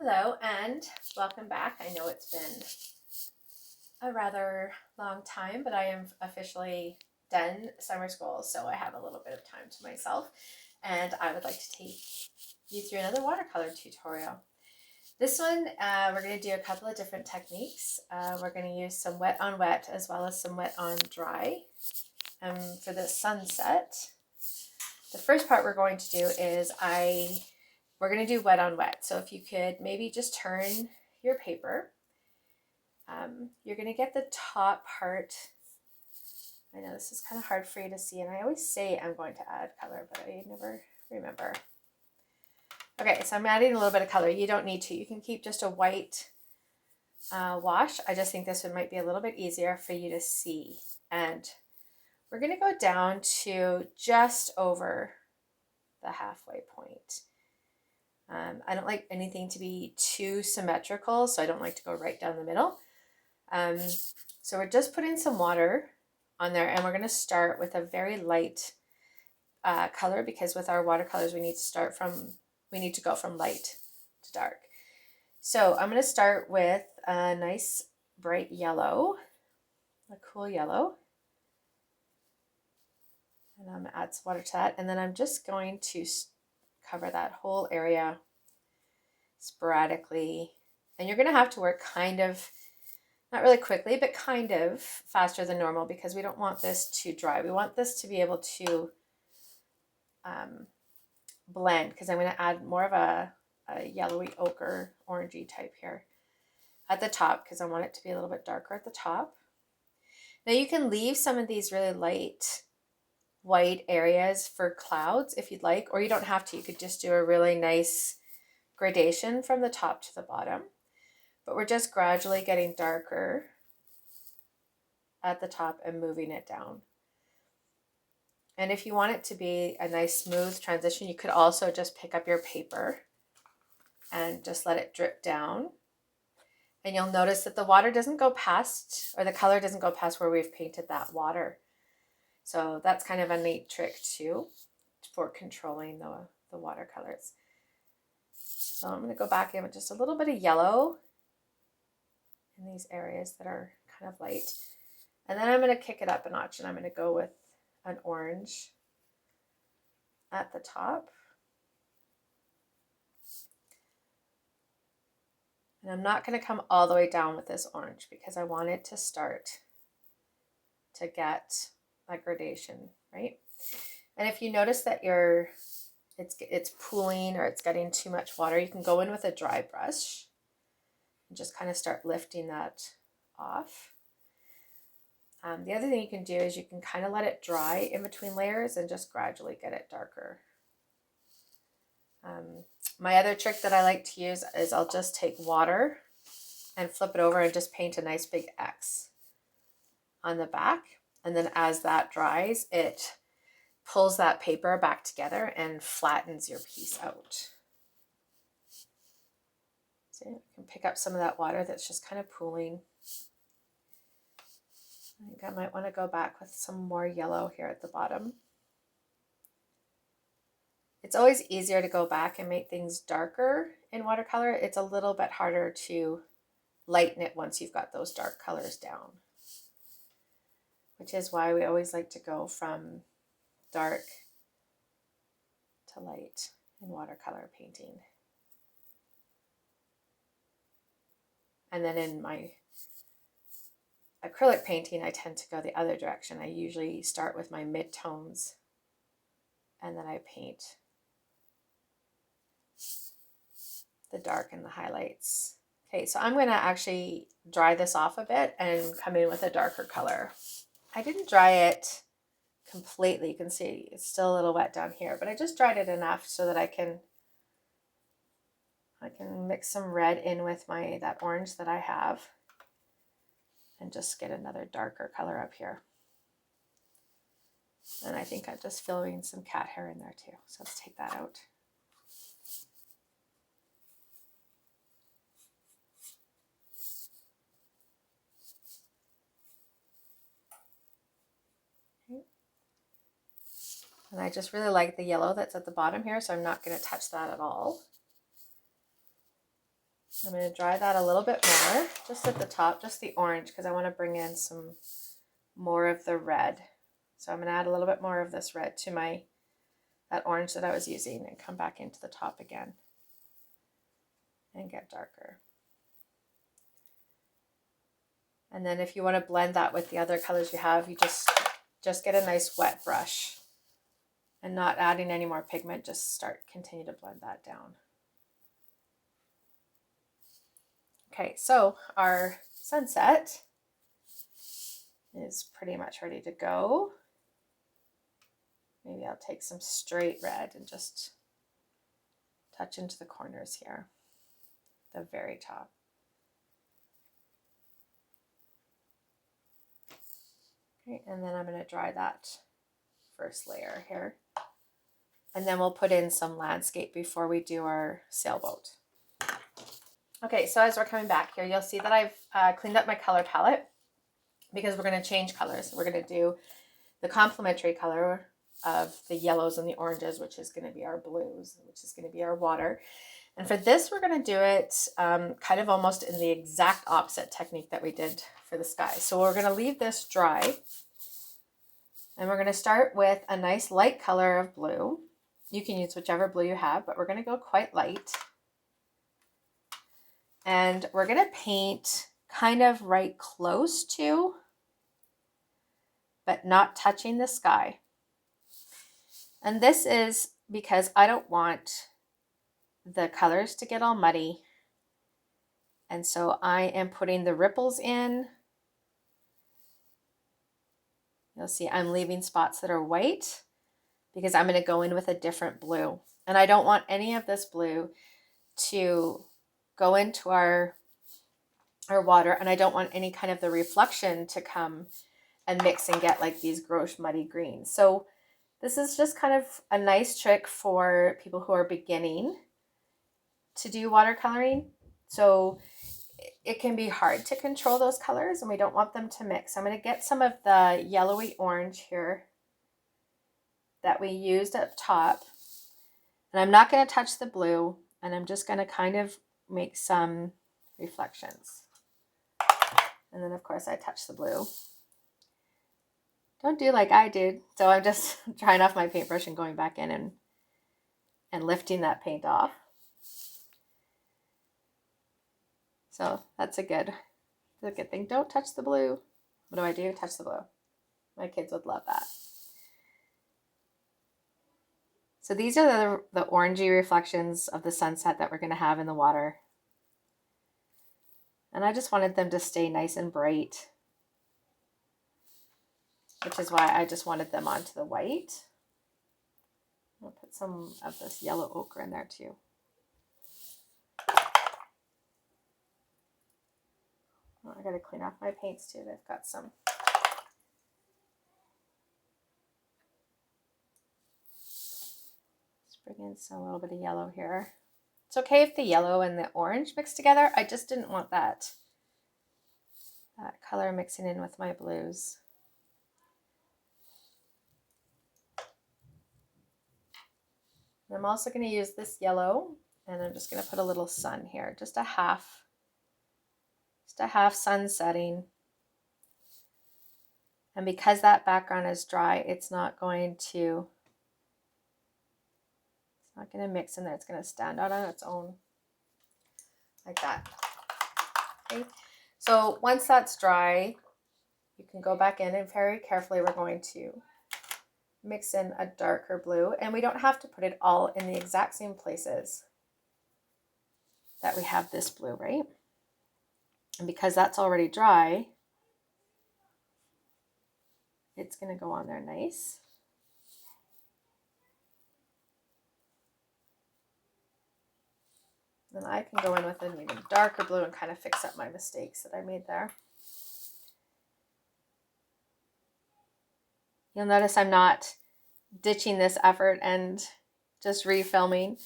Hello and welcome back. I know it's been a rather long time, but I am officially done summer school, so I have a little bit of time to myself, and I would like to take you through another watercolor tutorial. This one, we're going to do a couple of different techniques. We're going to use some wet on wet as well as some wet on dry. For the sunset, the first part we're going to do is we're going to do wet on wet. So if you could maybe just turn your paper. You're going to get the top part. I know this is kind of hard for you to see, and I always say I'm going to add color, but I never remember. Okay, so I'm adding a little bit of color. You don't need to. You can keep just a white wash. I just think this one might be a little bit easier for you to see. And we're going to go down to just over the halfway point. I don't like anything to be too symmetrical, so I don't like to go right down the middle. So we're just putting some water on there, and we're going to start with a very light color, because with our watercolors we need to go from light to dark. So I'm going to start with a nice bright yellow, a cool yellow, and I'm going to add some water to that, and then I'm just going to cover that whole area sporadically, and you're going to have to work kind of, not really quickly, but kind of faster than normal, because we don't want this to dry. We want this to be able to blend, because I'm going to add more of a yellowy ochre orangey type here at the top, because I want it to be a little bit darker at the top. Now you can leave some of these really light white areas for clouds if you'd like, or you don't have to. You could just do a really nice gradation from the top to the bottom. But we're just gradually getting darker at the top and moving it down. And if you want it to be a nice smooth transition, you could also just pick up your paper and just let it drip down. And you'll notice that the water doesn't go past, or the color doesn't go past where we've painted that water. So that's kind of a neat trick too for controlling the watercolors. So I'm going to go back in with just a little bit of yellow in these areas that are kind of light. And then I'm going to kick it up a notch, and I'm going to go with an orange at the top. And I'm not going to come all the way down with this orange, because I want it to start to get that gradation, right? And if you notice that it's pooling or it's getting too much water, you can go in with a dry brush and just kind of start lifting that off. The other thing you can do is you can kind of let it dry in between layers and just gradually get it darker. My other trick that I like to use is I'll just take water and flip it over and just paint a nice big X on the back. And then as that dries, it pulls that paper back together and flattens your piece out. So you can pick up some of that water that's just kind of pooling. I think I might want to go back with some more yellow here at the bottom. It's always easier to go back and make things darker in watercolor. It's a little bit harder to lighten it once you've got those dark colors down, which is why we always like to go from dark to light in watercolor painting. And then in my acrylic painting, I tend to go the other direction. I usually start with my mid-tones, and then I paint the dark and the highlights. Okay, so I'm going to actually dry this off a bit and come in with a darker color. I didn't dry it completely. You can see it's still a little wet down here, but I just dried it enough so that I can mix some red in with that orange that I have, and just get another darker color up here. And I think I'm just filling some cat hair in there too. So let's take that out. Okay. And I just really like the yellow that's at the bottom here, so I'm not going to touch that at all. I'm going to dry that a little bit more, just at the top, just the orange, because I want to bring in some more of the red. So I'm going to add a little bit more of this red to that orange that I was using and come back into the top again and get darker. And then if you want to blend that with the other colors you have, you just get a nice wet brush and not adding any more pigment, just continue to blend that down. Okay, so our sunset is pretty much ready to go. Maybe I'll take some straight red and just touch into the corners here, the very top. Okay, and then I'm going to dry that first layer here. And then we'll put in some landscape before we do our sailboat. Okay, so as we're coming back here, you'll see that I've cleaned up my color palette because we're going to change colors. We're going to do the complementary color of the yellows and the oranges, which is going to be our blues, which is going to be our water. And for this, we're going to do it kind of almost in the exact opposite technique that we did for the sky. So we're going to leave this dry. And we're going to start with a nice light color of blue. You can use whichever blue you have, but we're going to go quite light. And we're going to paint kind of right close to, but not touching the sky. And this is because I don't want the colors to get all muddy. And so I am putting the ripples in. You'll see I'm leaving spots that are white because I'm going to go in with a different blue. And I don't want any of this blue to go into our water, and I don't want any kind of the reflection to come and mix and get like these gross muddy greens. So this is just kind of a nice trick for people who are beginning to do watercoloring. So it can be hard to control those colors and we don't want them to mix. I'm going to get some of the yellowy orange here that we used up top, and I'm not going to touch the blue, and I'm just going to kind of make some reflections. And then of course I touch the blue. Don't do like I did. So I'm just drying off my paintbrush and going back in and lifting that paint off. So that's a good thing. Don't touch the blue. What do? Touch the blue. My kids would love that. So these are the orangey reflections of the sunset that we're going to have in the water. And I just wanted them to stay nice and bright, which is why I just wanted them onto the white. I'll put some of this yellow ochre in there too. Oh, I gotta clean off my paints too. They've got some. Let's bring in a little bit of yellow here. It's okay if the yellow and the orange mix together. I just didn't want that color mixing in with my blues. And I'm also going to use this yellow, and I'm just going to put a little sun here, just a half sun setting. And because that background is dry, it's not going to mix in there. It's going to stand out on its own like that. Okay. So once that's dry, you can go back in, and very carefully we're going to mix in a darker blue, and we don't have to put it all in the exact same places that we have this blue, right? And because that's already dry, it's going to go on there nice. Then I can go in with an even darker blue and kind of fix up my mistakes that I made there. You'll notice I'm not ditching this effort and just refilming,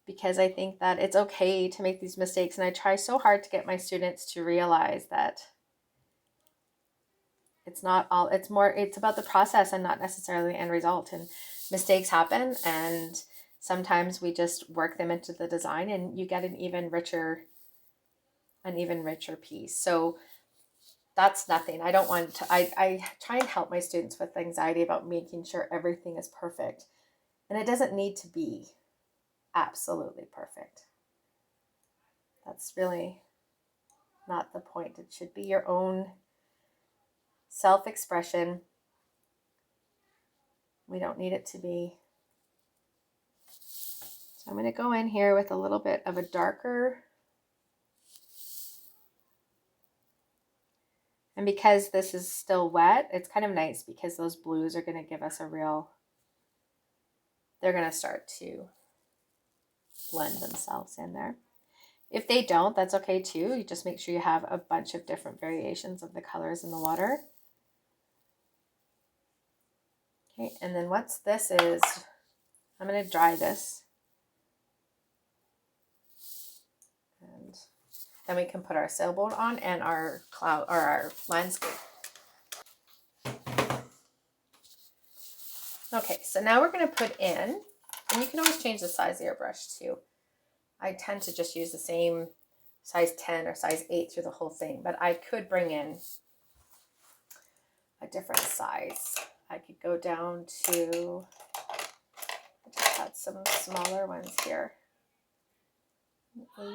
because I think that it's okay to make these mistakes. And I try so hard to get my students to realize that it's about the process and not necessarily the end result. And mistakes happen, and sometimes we just work them into the design and you get an even richer an even richer piece. So that's nothing. I don't want to, I try and help my students with anxiety about making sure everything is perfect. And it doesn't need to be absolutely perfect. That's really not the point. It should be your own self-expression. We don't need it to be. So I'm going to go in here with a little bit of a darker. And because this is still wet, it's kind of nice because those blues are going to give us a real, they're going to start to blend themselves in there. If they don't, that's okay too. You just make sure you have a bunch of different variations of the colors in the water. Okay, and then once this is, I'm going to dry this. And then we can put our sailboat on and our cloud or our landscape. Okay, so now we're going to put in, and you can always change the size of your brush too. I tend to just use the same size 10 or size 8 through the whole thing, but I could bring in a different size. I could go down to, I just had some smaller ones here. 8.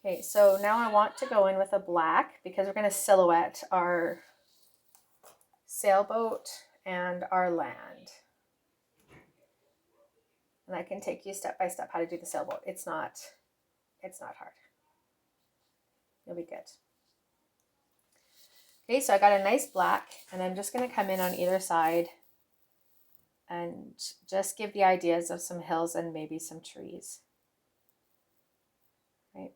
Okay, so now I want to go in with a black because we're going to silhouette our sailboat and our land. And I can take you step by step how to do the sailboat. It's not hard. You'll be good. Okay, so I got a nice black, and I'm just going to come in on either side and just give the ideas of some hills and maybe some trees. Right?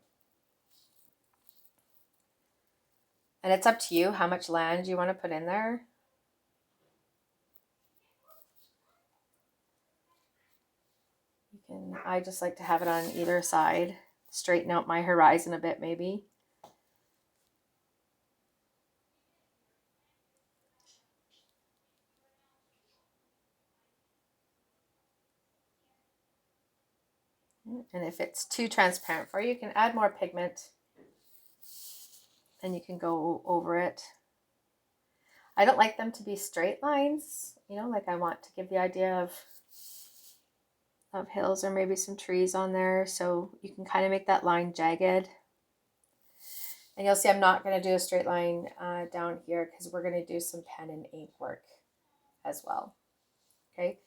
And it's up to you how much land you want to put in there. You can, I just like to have it on either side, straighten out my horizon a bit maybe. And if it's too transparent for you, you can add more pigment and you can go over it. I don't like them to be straight lines, you know, like I want to give the idea of hills or maybe some trees on there. So you can kind of make that line jagged. And you'll see I'm not going to do a straight line down here because we're going to do some pen and ink work as well. Okay,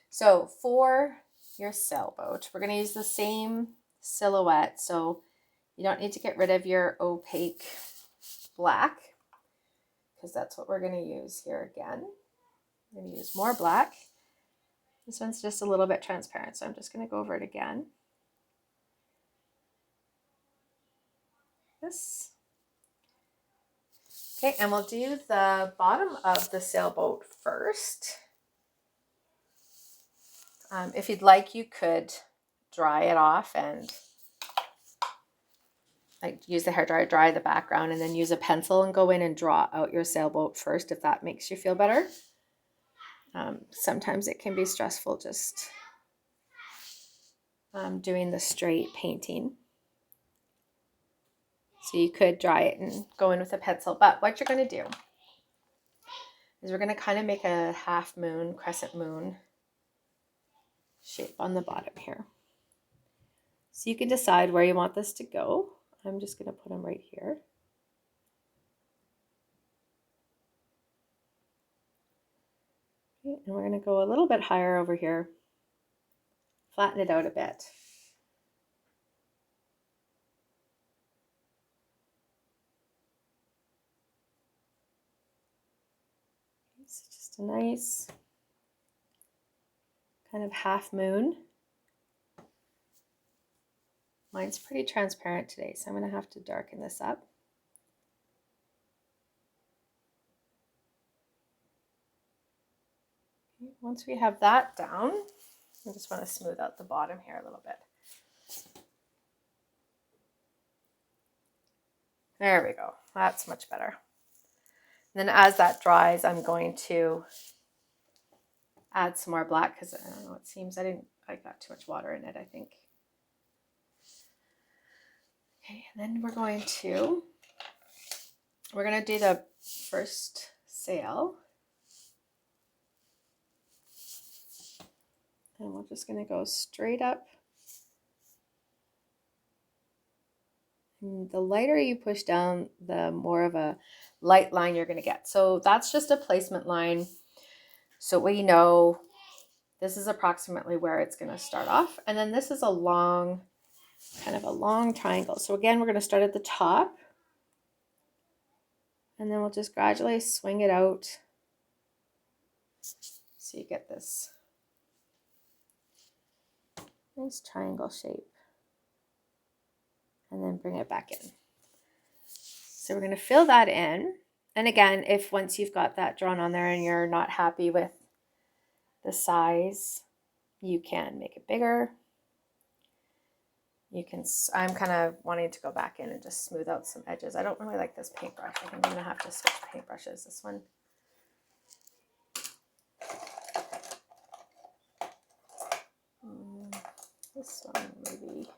so for your sailboat, we're going to use the same silhouette. So you don't need to get rid of your opaque black because that's what we're going to use here again. I'm going to use more black. This one's just a little bit transparent, so I'm just going to go over it again. This. Okay, and we'll do the bottom of the sailboat first. If you'd like, you could dry it off and like use the hairdryer, dry the background, and then use a pencil and go in and draw out your sailboat first if that makes you feel better. Sometimes it can be stressful just doing the straight painting. So you could dry it and go in with a pencil. But what you're going to do is we're going to kind of make a half moon, crescent moon shape on the bottom here. So you can decide where you want this to go. I'm just going to put them right here. Okay, and we're going to go a little bit higher over here. Flatten it out a bit. So just a nice kind of half moon. Mine's pretty transparent today, so I'm going to have to darken this up. Okay, once we have that down, I just want to smooth out the bottom here a little bit. There we go. That's much better. And then as that dries, I'm going to add some more black because I don't know, it seems I got too much water in it, I think. Okay, and then we're going to do the first sail. And we're just going to go straight up. And the lighter you push down, the more of a light line you're going to get. So that's just a placement line. So we know this is approximately where it's going to start off. And then this is a long, kind of a long triangle. So again, we're going to start at the top. And then we'll just gradually swing it out. So you get this nice triangle shape. And then bring it back in. So we're going to fill that in. And again, if once you've got that drawn on there and you're not happy with the size, you can make it bigger. You can, I'm kind of wanting to go back in and just smooth out some edges. I don't really like this paintbrush. I think I'm going to have to switch paintbrushes. This one. This one maybe.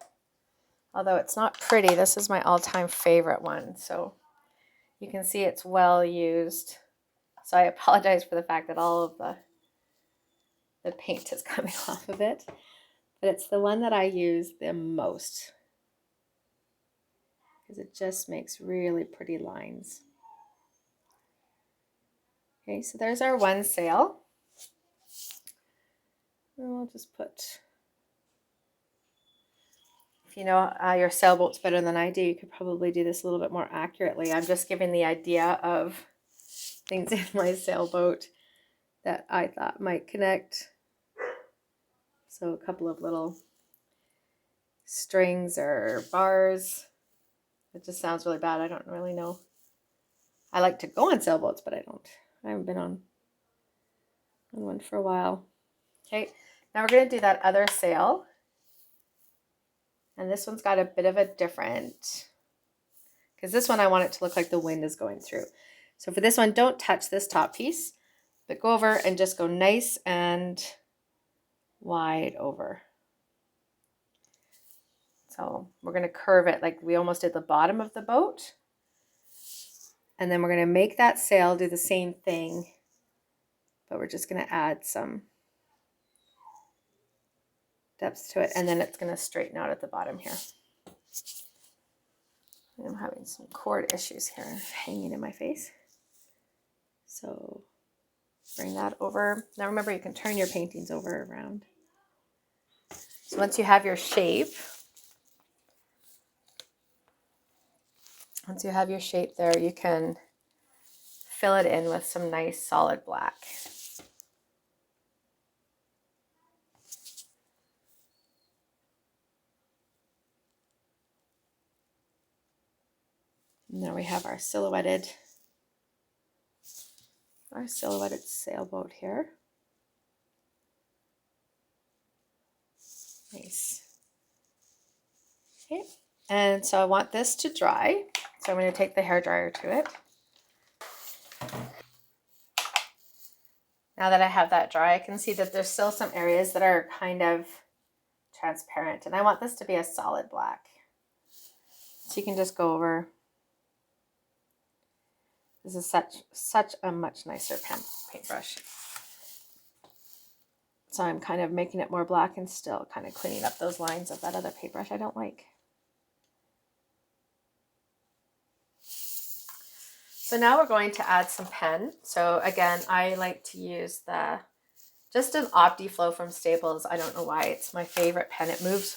Although it's not pretty, this is my all-time favorite one. So you can see it's well used. So I apologize for the fact that all of the paint is coming off of it. But it's the one that I use the most. Because it just makes really pretty lines. Okay, so there's our one sail. And we'll just put... If you know your sailboats better than I do, you could probably do this a little bit more accurately. I'm just giving the idea of things in my sailboat that I thought might connect. So a couple of little strings or bars. It just sounds really bad. I don't really know. I like to go on sailboats, but I haven't been on one for a while. Okay, now we're going to do that other sail. And this one's got a bit of a different, because this one I want it to look like the wind is going through. So for this one, don't touch this top piece, but go over and just go nice and wide over. So we're going to curve it like we almost did the bottom of the boat. And then we're going to make that sail do the same thing, but we're just going to add some depth to it, and then it's going to straighten out at the bottom here. I'm having some cord issues here hanging in my face. So bring that over. Now remember, you can turn your paintings over around. So once you have your shape, there, you can fill it in with some nice solid black. Now we have our silhouetted sailboat here. Nice. Okay, and so I want this to dry. So I'm going to take the hairdryer to it. Now that I have that dry, I can see that there's still some areas that are kind of transparent, and I want this to be a solid black. So you can just go over. This is such a much nicer paintbrush. So I'm kind of making it more black and still kind of cleaning up those lines of that other paintbrush I don't like. So now we're going to add some pen. So again, I like to use just an Optiflow from Staples. I don't know why, it's my favorite pen. It moves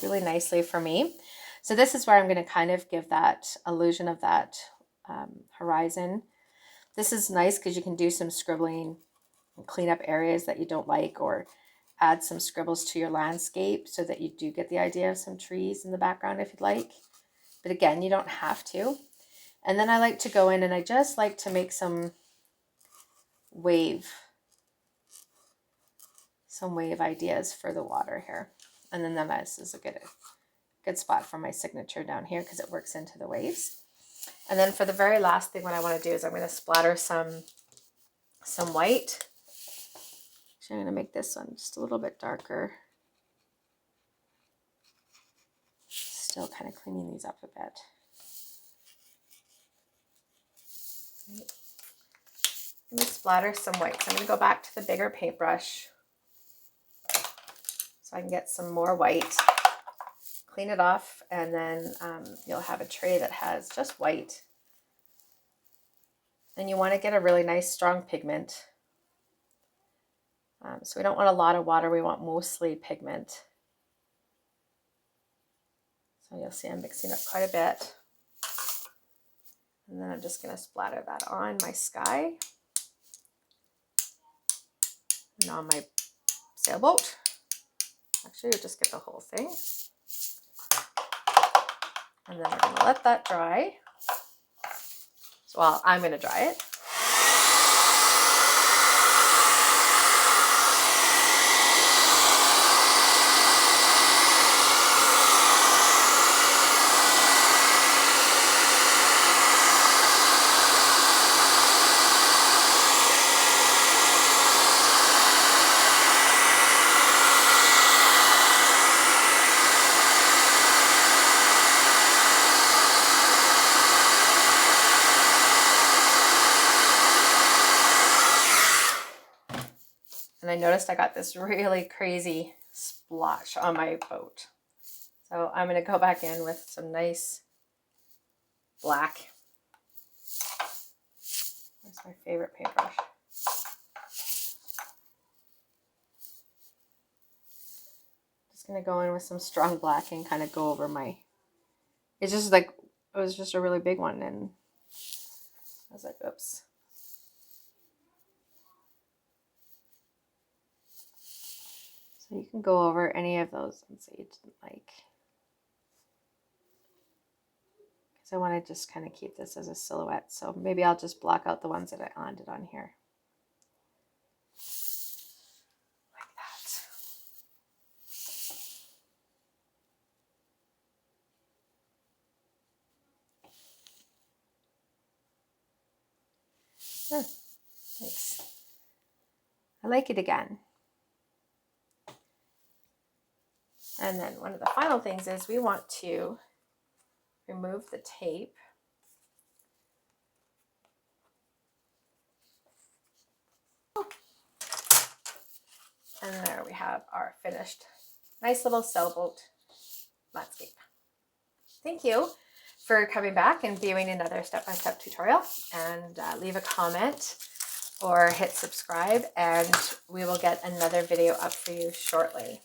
really nicely for me. So this is where I'm going to kind of give that illusion of that horizon. This is nice because you can do some scribbling and clean up areas that you don't like, or add some scribbles to your landscape so that you do get the idea of some trees in the background if you'd like. But again, you don't have to. And then I like to go in and I just like to make some wave ideas for the water here. And then this is a good spot for my signature down here because it works into the waves. And then for the very last thing, what I want to do is I'm going to splatter some white. Actually, I'm going to make this one just a little bit darker. Still kind of cleaning these up a bit. Right. Let me splatter some white. So I'm going to go back to the bigger paintbrush so I can get some more white. Clean it off, and then you'll have a tray that has just white. And you want to get a really nice strong pigment. So we don't want a lot of water, we want mostly pigment. So you'll see I'm mixing up quite a bit. And then I'm just going to splatter that on my sky and on my sailboat. Actually, you'll just get the whole thing. And then we're going to let that dry. So I'm going to dry it. And I noticed I got this really crazy splotch on my boat. So I'm going to go back in with some nice black. That's my favorite paintbrush. Just going to go in with some strong black and kind of go over my, it's just like, it was just a really big one, and I was like, oops. So you can go over any of those ones that you didn't like. Because I want to just kind of keep this as a silhouette. So maybe I'll just block out the ones that I landed on here. Like that. Oh, nice. I like it again. And then one of the final things is we want to remove the tape. And there we have our finished nice little sailboat landscape. Thank you for coming back and viewing another step-by-step tutorial, and leave a comment or hit subscribe, and we will get another video up for you shortly.